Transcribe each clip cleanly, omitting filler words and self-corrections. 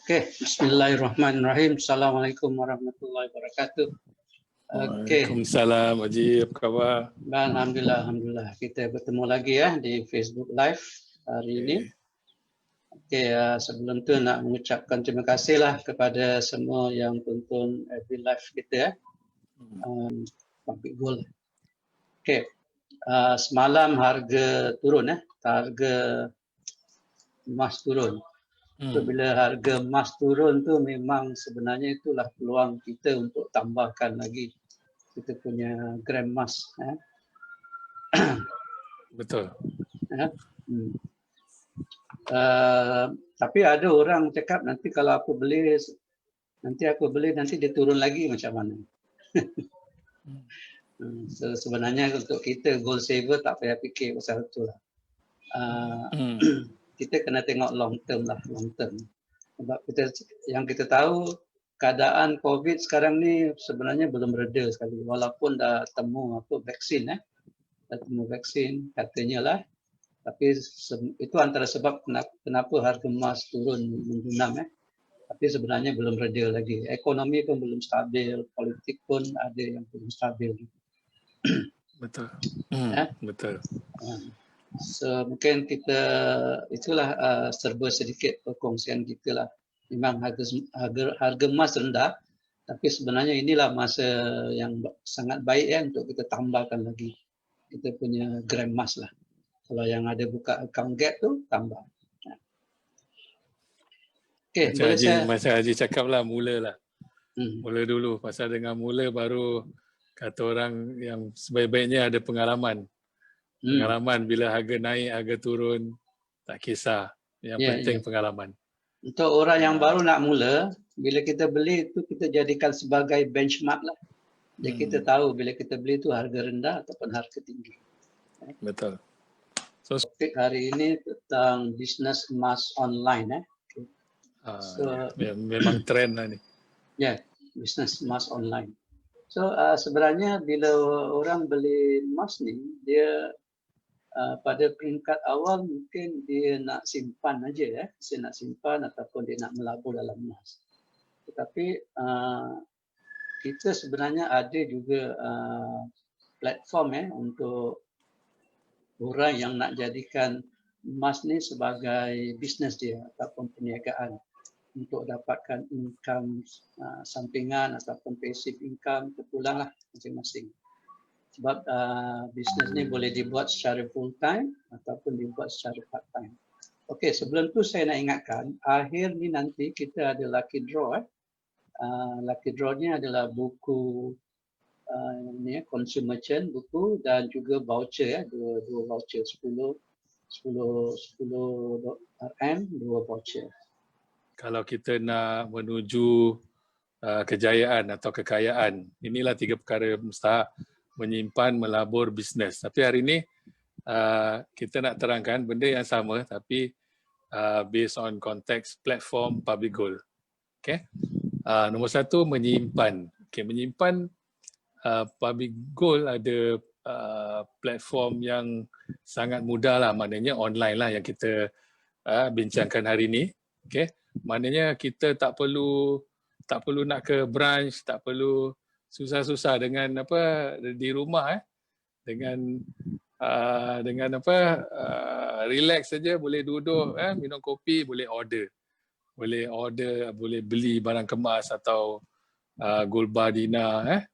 Okey, bismillahirrahmanirrahim. Assalamualaikum warahmatullahi wabarakatuh. Okey, Waalaikumsalam, Haji. Apa khabar? alhamdulillah. Kita bertemu lagi ya di Facebook Live hari ini. Okey, sebelum tu nak mengucapkan terima kasihlah kepada semua yang tonton FB Live kita ya. Public Gold. Okey, semalam harga turun harga emas turun. So, bila harga emas turun tu memang sebenarnya itulah peluang kita untuk tambahkan lagi kita punya gram emas. Betul. Tapi ada orang cakap nanti kalau aku beli nanti dia turun lagi macam mana. So, sebenarnya untuk kita gold saver tak payah fikir pasal itu lah. Kita kena tengok long term. Sebab yang kita tahu keadaan COVID sekarang ni sebenarnya belum reda sekali. Walaupun dah temu vaksin dah temu vaksin katanya lah. Tapi itu antara sebab kenapa harga emas turun mengguna Tapi sebenarnya belum reda lagi. Ekonomi pun belum stabil, politik pun ada yang belum stabil. Betul. Betul. So mungkin kita itulah serba sedikit perkongsian kita lah. Memang harga emas rendah, tapi sebenarnya inilah masa yang sangat baik untuk kita tambahkan lagi kita punya gram emas lah. Kalau yang ada buka account gap tu tambah. Okay, Macam Haji cakap lah, mula dulu. Pasal dengan mula baru kata orang yang sebaik-baiknya ada pengalaman. Pengalaman bila harga naik, harga turun, tak kisah. Yang penting pengalaman. Untuk orang yang baru nak mula, bila kita beli itu kita jadikan sebagai benchmark lah. Jadi kita tahu bila kita beli itu harga rendah ataupun harga tinggi. Betul. So, topik hari ini tentang bisnes emas online. Memang trend lah ni. Ya, bisnes emas online. So sebenarnya bila orang beli emas ni, dia pada peringkat awal mungkin dia nak simpan aja dia nak simpan ataupun dia nak melabur dalam emas. Tetapi kita sebenarnya ada juga platform untuk orang yang nak jadikan emas ni sebagai bisnes dia ataupun perniagaan untuk dapatkan income sampingan ataupun passive income terpulang lah masing-masing. Sebab bisnes ni boleh dibuat secara full time ataupun dibuat secara part time. Okey, sebelum tu saya nak ingatkan, akhir ni nanti kita ada lucky draw. Lucky draw ni adalah buku consumer chain buku dan juga voucher dua voucher 10 RM, dua voucher. Kalau kita nak menuju kejayaan atau kekayaan, inilah 3 perkara mustahak: menyimpan, melabur, bisnes. Tapi hari ini kita nak terangkan benda yang sama tapi based on konteks platform Public Gold. Okay? Nombor 1, menyimpan. Okay, menyimpan, Public Gold ada platform yang sangat mudah lah, maknanya online lah yang kita bincangkan hari ini. Okay? Maknanya kita tak perlu nak ke branch, tak perlu susah-susah dengan di rumah dengan relax saja, boleh duduk minum kopi, boleh order, boleh beli barang kemas atau gold bar dinner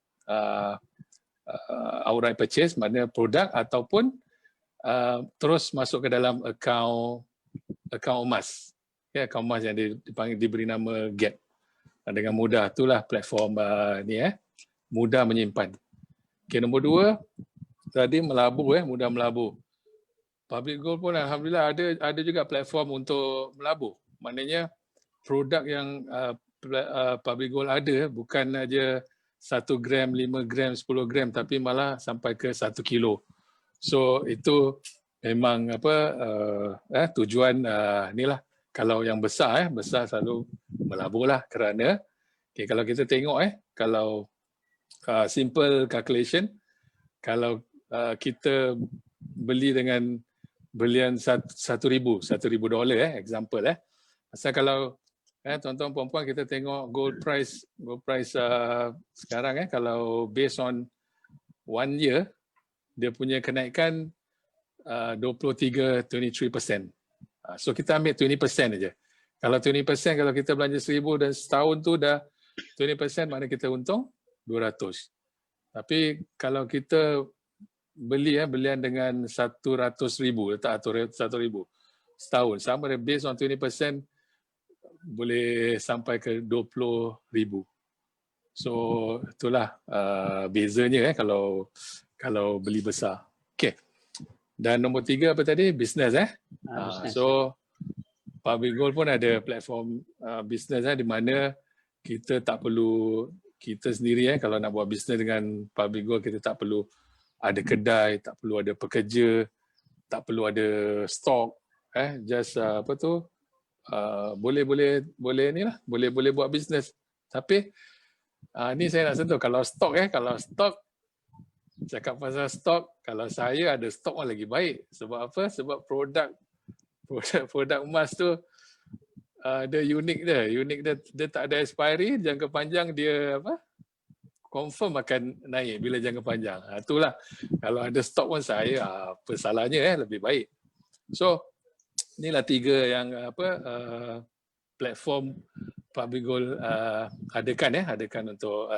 outright purchase, maknanya produk ataupun terus masuk ke dalam akaun emas. Akaun emas yang diberi nama Gap. Dengan mudah, itulah platform mudah menyimpan. Okay, nombor 2, tadi melabur, mudah melabur. Public Gold pun alhamdulillah ada juga platform untuk melabur. Maknanya produk yang Public Gold ada bukan aja 1 gram, 5 gram, 10 gram, tapi malah sampai ke 1 kilo. So itu memang tujuan inilah. Kalau yang besar selalu melabur lah, kerana kalau kita tengok kalau simple calculation, kalau kita beli dengan belian $1,000 example pasal kalau Tuan-tuan puan-puan, kita tengok gold price sekarang kalau based on 1 year, dia punya kenaikan 23%. So kita ambil 20% aja. Kalau 20%, kalau kita belanja 1,000 dan setahun tu dah 20%, mana kita untung 200. Tapi kalau kita belian dengan 100,000, letak 100,000 setahun, sama dia based on 20%, boleh sampai ke 20,000. So itulah bezanya kalau beli besar. Okay. Dan nombor 3 apa tadi? Business So Public Gold pun ada platform business di mana kita tak perlu, kita sendiri kalau nak buat bisnes dengan Public Gold, kita tak perlu ada kedai, tak perlu ada pekerja, tak perlu ada stok, just boleh buat bisnes. Tapi ni saya nak sentuh, kalau stok cakap pasal stok, kalau saya ada stok pun lagi baik. Sebab apa? Sebab produk emas tu dia unik dia tak ada expiry, jangka panjang dia confirm akan naik bila jangka panjang. Itulah, kalau ada stok pun saya apa salahnya, lebih baik. So inilah 3 yang platform Public Gold adakan untuk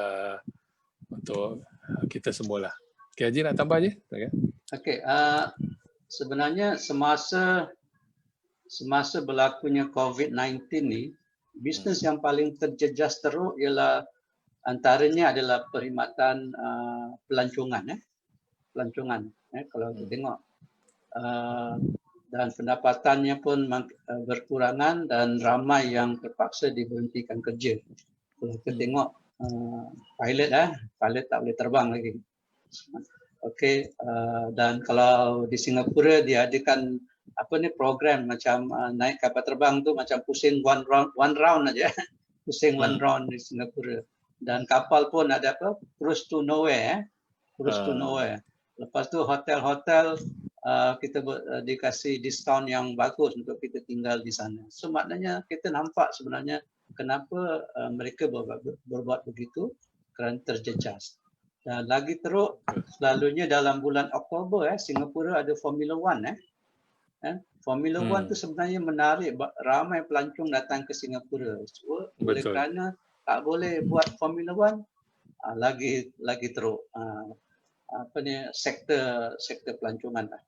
kita semualah. Okay, Haji nak tambah je? Okey, sebenarnya semasa berlakunya COVID-19 ni, bisnes yang paling terjejas teruk ialah antaranya adalah perkhidmatan pelancongan. Kalau kita tengok, dan pendapatannya pun berkurangan dan ramai yang terpaksa diberhentikan kerja. Kalau kita tengok pilot tak boleh terbang lagi. Okey, dan kalau di Singapura dia adakan program macam naik kapal terbang tu macam pusing one round aja. Pusing one round di Singapura. Dan kapal pun ada cruise to nowhere. Lepas tu hotel-hotel kita dikasih diskaun yang bagus untuk kita tinggal di sana. So maknanya kita nampak sebenarnya kenapa mereka berbuat begitu, kerana terjejas. Dan lagi teruk, selalunya dalam bulan Oktober Singapura ada Formula 1. Formula 1 tu sebenarnya menarik ramai pelancong datang ke Singapura. So, oleh kerana tak boleh buat Formula 1, lagi teruk sektor pelancongan lah.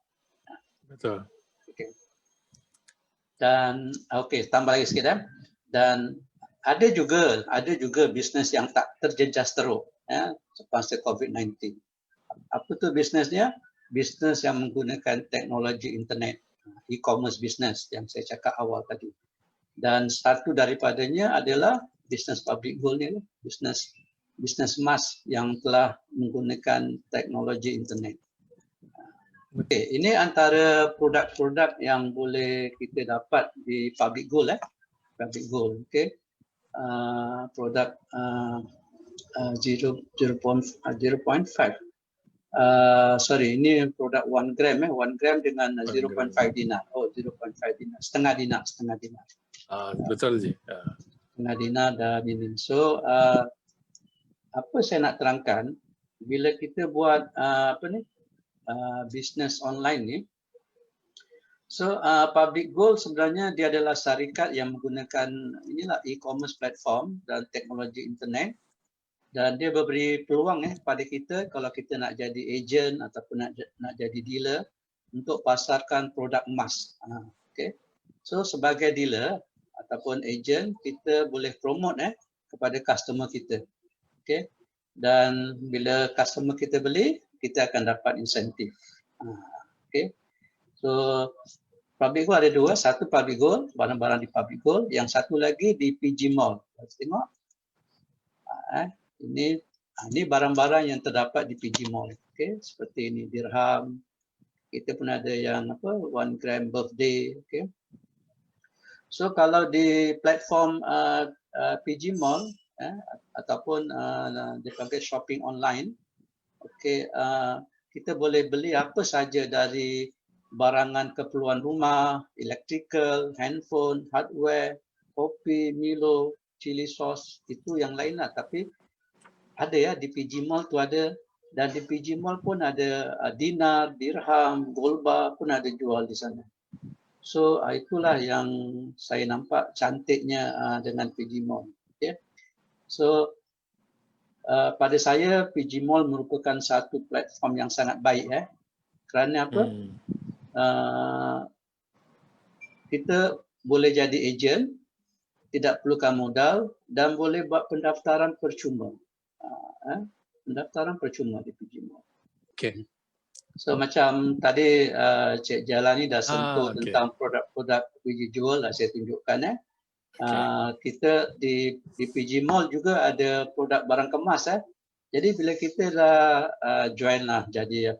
Betul. Okay. Dan tambah lagi sikit dan ada juga bisnes yang tak terjejas teruk semasa COVID-19. Apa tu bisnesnya? Bisnes yang menggunakan teknologi internet, e-commerce business yang saya cakap awal tadi. Dan satu daripadanya adalah bisnes Public Gold ni, bisnes emas yang telah menggunakan teknologi internet. Okey, ini antara produk-produk yang boleh kita dapat di Public Gold. Public Gold, okey. Produk 0.5. Ini produk 1 gram 1 gram dengan 0.5 dinar. 0.5 dinar, setengah dinar. Betul je. Setengah dinar dan ini. So apa saya nak terangkan, bila kita buat bisnes online ni, so Public Gold sebenarnya dia adalah syarikat yang menggunakan e-commerce platform dan teknologi internet, dan dia memberi peluang pada kita kalau kita nak jadi ejen ataupun nak jadi dealer untuk pasarkan produk emas. Okay. So sebagai dealer ataupun ejen, kita boleh promote kepada customer kita. Okay. Dan bila customer kita beli, kita akan dapat insentif. Okay. So Public Gold ada 2, satu Public Gold, barang-barang di Public Gold, yang satu lagi di PG Mall. Tengok. Ini barang-barang yang terdapat di PG Mall. Okay. Seperti ini dirham. Kita pun ada yang 1 gram birthday. Okay. So kalau di platform PG Mall ataupun dipanggil shopping online, okay, kita boleh beli apa saja dari barangan keperluan rumah, electrical, handphone, hardware, kopi, Milo, chili sauce, itu yang lain lah. Tapi ada ya, di PG Mall tu ada, dan di PG Mall pun ada dinar, dirham, gold bar pun ada jual di sana. So itulah yang saya nampak cantiknya dengan PG Mall. Okay. So pada saya PG Mall merupakan satu platform yang sangat baik. Kerana apa? Kita boleh jadi ejen, tidak perlukan modal dan boleh buat pendaftaran percuma. Pendaftaran percuma di PG Mall. Okay. So macam tadi Cik Jalani dah sentuh Okay. tentang produk-produk PG Jewel lah saya tunjukkan. Okay. Kita di PG Mall juga ada produk barang kemas. Jadi bila kita dah join lah jadi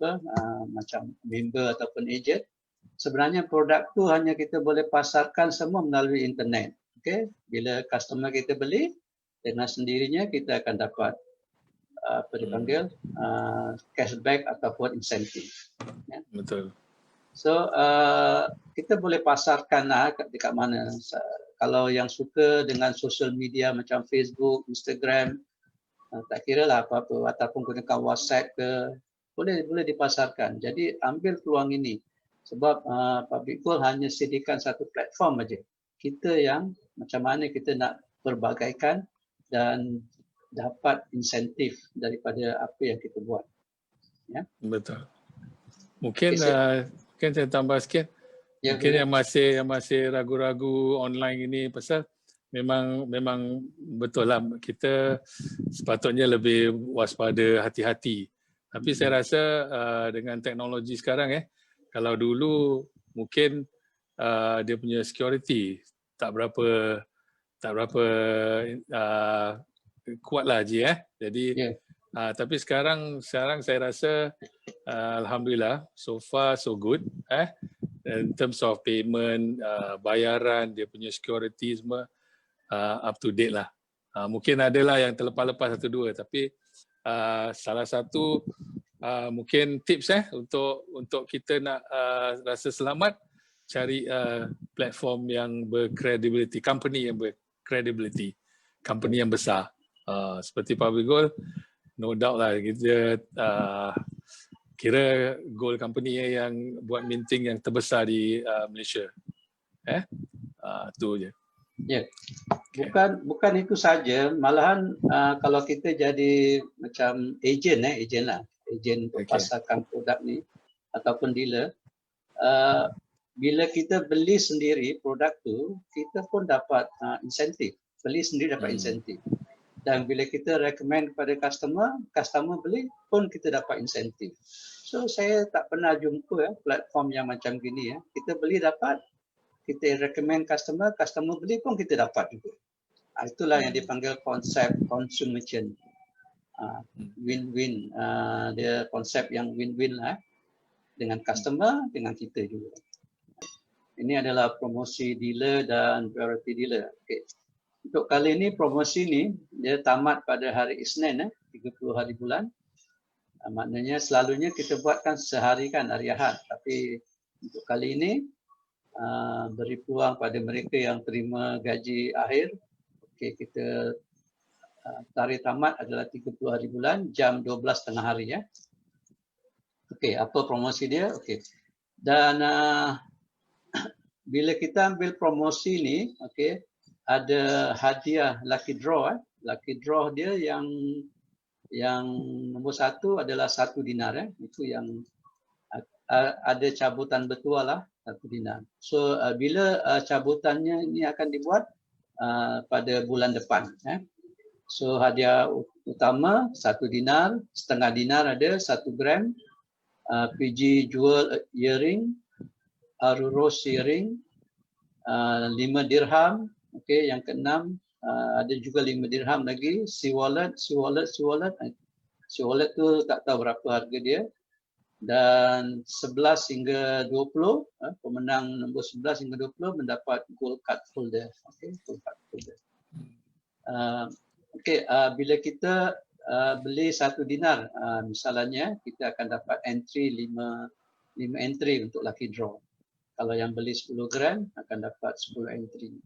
macam member ataupun agent, sebenarnya produk tu hanya kita boleh pasarkan semua melalui internet. Okay? Bila customer kita beli, dengan sendirinya kita akan dapat apa dipanggil cashback ataupun insentif. Ya. Betul. So kita boleh pasarkan dekat mana. Kalau yang suka dengan social media macam Facebook, Instagram, tak kira lah apa-apa, ataupun gunakan WhatsApp ke, boleh dipasarkan. Jadi ambil peluang ini. Sebab Public Gold hanya sediakan satu platform aja. Kita yang macam mana kita nak perbagaikan dan dapat insentif daripada apa yang kita buat. Ya. Betul. Mungkin mungkin saya tambah sikit. Ya, mungkin boleh. yang masih ragu-ragu online ini pasal memang betul lah kita sepatutnya lebih waspada, hati-hati. Tapi saya rasa dengan teknologi sekarang kalau dulu mungkin dia punya security tak berapa kuatlah Haji Jadi tapi sekarang saya rasa alhamdulillah so far so good in terms of payment, bayaran, dia punya security semua up to date lah. Mungkin adalah yang terlepas-lepas satu dua tapi salah satu mungkin tips untuk kita nak rasa selamat, cari platform yang bercredibility, company yang bercredibility, company yang besar. Seperti Public Gold, no doubt lah kita kira gold company yang buat minting yang terbesar di Malaysia. Tu je. Ya. Bukan itu saja, malahan kalau kita jadi macam ejen untuk pasarkan produk ni ataupun dealer, bila kita beli sendiri produk tu, kita pun dapat insentif. Beli sendiri dapat insentif. Dan bila kita recommend kepada customer beli pun kita dapat insentif. So saya tak pernah jumpa platform yang macam gini. Kita beli dapat, kita recommend customer beli pun kita dapat juga. Itulah yang dipanggil konsep consumer chain. Win-win. Dia konsep yang win-win lah dengan customer, dengan kita juga. Ini adalah promosi dealer dan priority dealer. Okay. Untuk kali ini promosi ni dia tamat pada hari Isnin 30 hari bulan. Maknanya selalunya kita buatkan sehari kan hari Ahad, tapi untuk kali ini beri peluang pada mereka yang terima gaji akhir. Okey, kita tarikh tamat adalah 30 hari bulan jam 12 tengah hari Okey, apa promosi dia? Okey. Dan bila kita ambil promosi ni, okey, ada hadiah lucky draw. Lucky draw dia yang nombor satu adalah 1 dinar. Itu yang ada cabutan bertuah lah, 1 dinar. So bila cabutannya ini akan dibuat pada bulan depan. So hadiah utama 1 dinar, setengah dinar ada 1 gram, PG Jewel earring, Aru Rose earring, 5 dirham. Okey, yang keenam ada juga 5 dirham lagi, si wallet tu tak tahu berapa harga dia. Dan 11 hingga 20, pemenang nombor 11 hingga 20 mendapat gold card holder. Okey, gold card holder. Okey, bila kita beli 1 dinar, misalnya kita akan dapat entry 5 entry untuk lucky draw. Kalau yang beli 10 gram akan dapat 10 entry.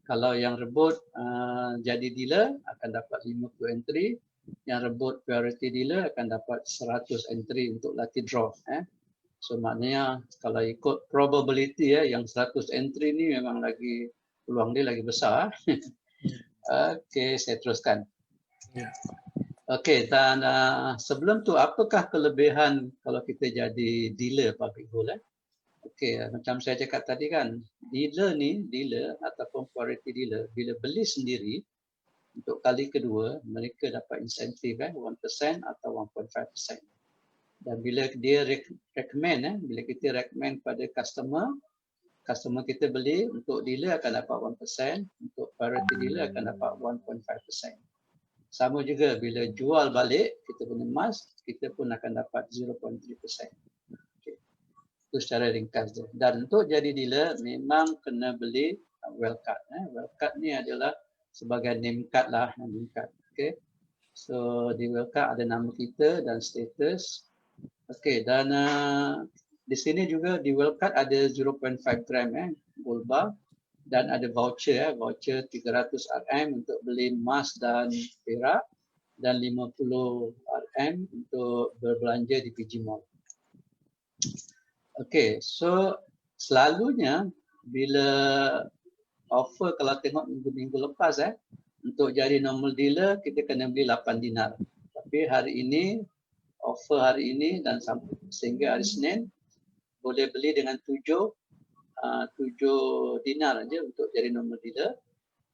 Kalau yang rebut jadi dealer akan dapat 50 entry. Yang rebut priority dealer akan dapat 100 entry untuk lucky draw. So maknanya kalau ikut probability yang 100 entry ni memang lagi peluang dia lagi besar. Okey, saya teruskan. Ya. Okey, dan sebelum tu apakah kelebihan kalau kita jadi dealer public gold? Okey, macam saya cakap tadi kan, dealer ataupun priority dealer, bila beli sendiri untuk kali kedua, mereka dapat insentif 1% atau 1.5%. Dan bila dia recommend, bila kita recommend pada customer kita beli, untuk dealer akan dapat 1%, untuk priority dealer akan dapat 1.5%. Sama juga bila jual balik kita punya emas, kita pun akan dapat 0.3%. Itu secara ringkas dia. Dan untuk jadi dealer memang kena beli well card. Well card ni adalah sebagai name card lah, name card. Okay. So di well card ada nama kita dan status. Okay, dan di sini juga di well card ada 0.5 gram gold bar dan ada voucher voucher 300 RM untuk beli emas dan perak dan 50 RM untuk berbelanja di PG Mall. Okey, so selalunya bila offer kalau tengok minggu-minggu lepas untuk jadi normal dealer kita kena beli 8 dinar. Tapi hari ini offer hari ini dan sampai sehingga hari Senin boleh beli dengan 7 dinar aja untuk jadi normal dealer.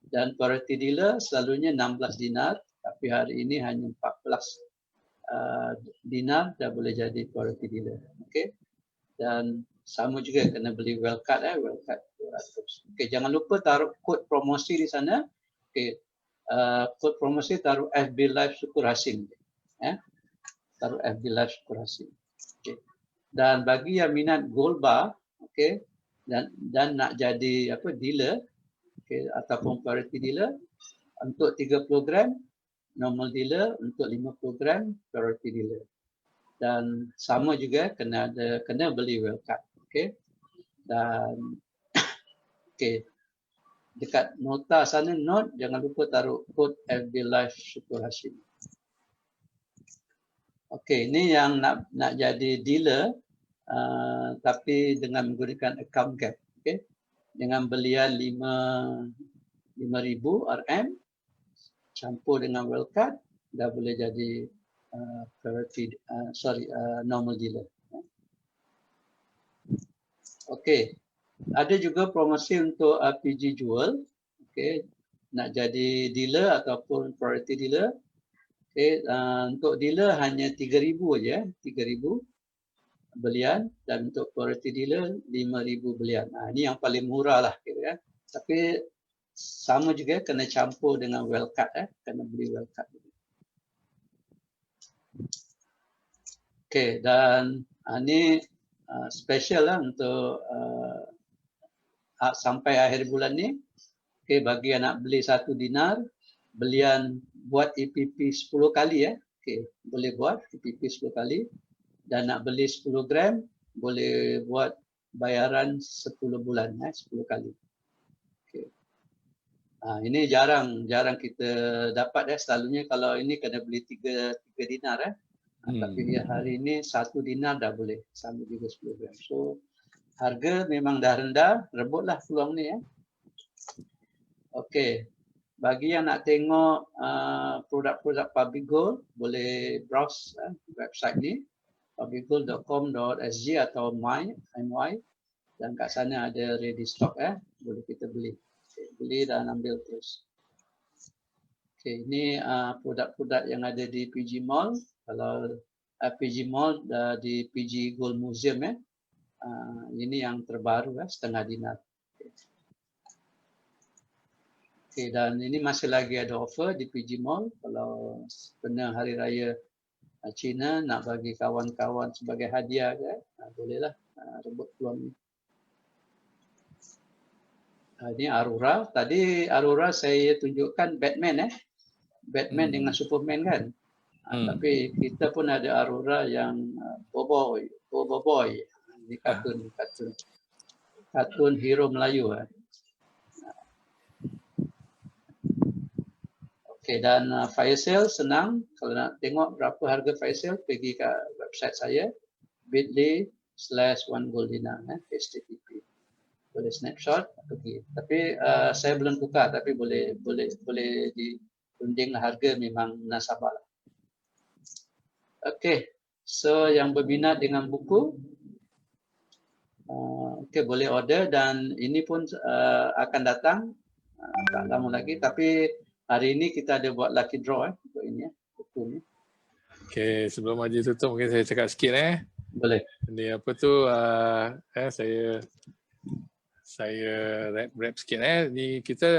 Dan priority dealer selalunya 16 dinar tapi hari ini hanya 14 dinar dah boleh jadi priority dealer. Okey. Dan sama juga kena beli well card well card 200. Okey, jangan lupa taruh kod promosi di sana. Okey. Kod promosi taruh FB Live Syukur Hashim. Taruh FB Live Syukur Hashim. Okey. Dan bagi yang minat gold bar, okey, dan nak jadi dealer, okey, ataupun priority dealer untuk 30 gram normal dealer, untuk 50 gram priority dealer. Dan sama juga kena beli well card. Okey. Dan okey. Dekat nota sana note jangan lupa taruh kod FB Live Syukur Hashim. Okey, ini yang nak jadi dealer tapi dengan menggunakan account gap. Okey. Dengan belian 5,000 RM campur dengan well card dah boleh jadi normal dealer. Okey, ada juga promosi untuk PG Jewel. Okey, nak jadi dealer ataupun priority dealer. Okey, untuk dealer hanya 3,000 aja, 3,000 belian dan untuk priority dealer 5,000 belian. Ini yang paling murah lah kira. Tapi sama juga kena campur dengan well card kena beli well card. Okey, dan ini special lah untuk sampai akhir bulan ni. Okey, bagi yang nak beli 1 dinar, belian buat EPP 10 kali Okey, boleh buat EPP 10 kali. Dan nak beli 10 gram, boleh buat bayaran 10 bulan 10 kali. Okey. Ini jarang kita dapat selalunya kalau ini kena beli 3 dinar tapi hari ini 1 dinar dah boleh sama juga 10 gram. So harga memang dah rendah, rebutlah peluang ni Okey. Bagi yang nak tengok produk-produk public gold, boleh browse website ni publicgold.com.sg atau my dan kat sana ada ready stock boleh kita beli. Okay, beli dan ambil terus. Okey, ini produk-produk yang ada di PG Mall. Kalau PG Mall di PG Gold Museum ini yang terbaru setengah dinar. Okey, dan ini masih lagi ada offer di PG Mall. Kalau kena hari raya Cina nak bagi kawan-kawan sebagai hadiah bolehlah rebut peluang ni. Ini Aurora. Tadi Aurora saya tunjukkan Batman Batman dengan Superman kan. Tapi kita pun ada Aurora yang Boboiboy. Ini kartun hero Melayu Okay, dan fire sale senang. Kalau nak tengok berapa harga fire sale, pergi ke website saya bit.ly/1golddinar, http. Boleh snapshot pergi. Tapi saya belum tukar, tapi boleh dirunding harga memang nasabah. Okay, so yang berminat dengan buku, okay, boleh order dan ini pun akan datang tak lama lagi. Tapi hari ini kita ada buat lucky draw untuk ini buku ni. Okay, sebelum Haji tutup mungkin saya cakap sikit Boleh. Ini apa tu saya rap sikit Ni kita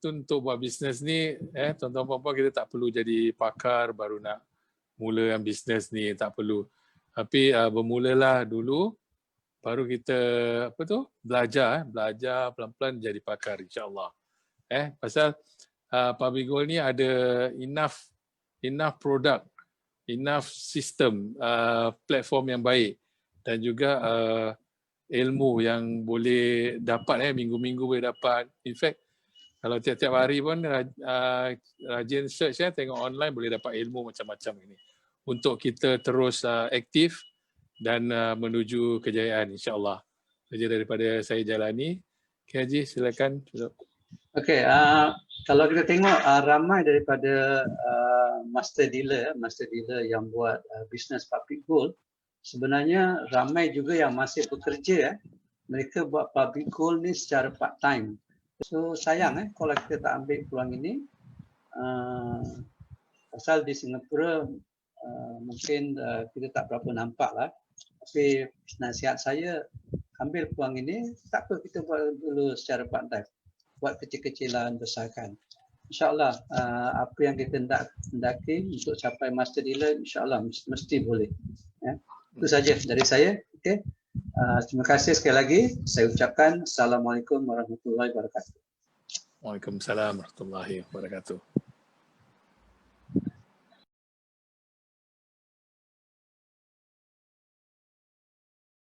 tu untuk buat bisnes ni tuan-tuan puan-puan kita tak perlu jadi pakar baru nak mula yang bisnes ni, tak perlu. Tapi bermulalah dulu baru kita belajar pelan-pelan jadi pakar insya-Allah. Pasal Public Gold ni ada enough produk, enough sistem, platform yang baik dan juga ilmu yang boleh dapat minggu-minggu boleh dapat. In fact kalau tiap-tiap hari pun rajin search tengok online boleh dapat ilmu macam-macam ini untuk kita terus aktif dan menuju kejayaan insya-Allah. Saja daripada saya jalani. Okay, Haji silakan. Okey, kalau kita tengok ramai daripada master dealer yang buat bisnes Public Gold, sebenarnya ramai juga yang masih bekerja. Mereka buat Public Gold ni secara part time. So sayang kalau kita tak ambil peluang ini. Pasal di Singapura mungkin kita tak berapa nampak lah. Tapi nasihat saya, ambil peluang ini, tak apa kita buat dulu secara part time. Buat kecil-kecilan, besarkan. InsyaAllah apa yang kita hendaki untuk capai master dealer, insyaAllah mesti boleh. Itu saja dari saya. Okay. Terima kasih sekali lagi. Saya ucapkan Assalamualaikum warahmatullahi wabarakatuh. Waalaikumsalam warahmatullahi wabarakatuh.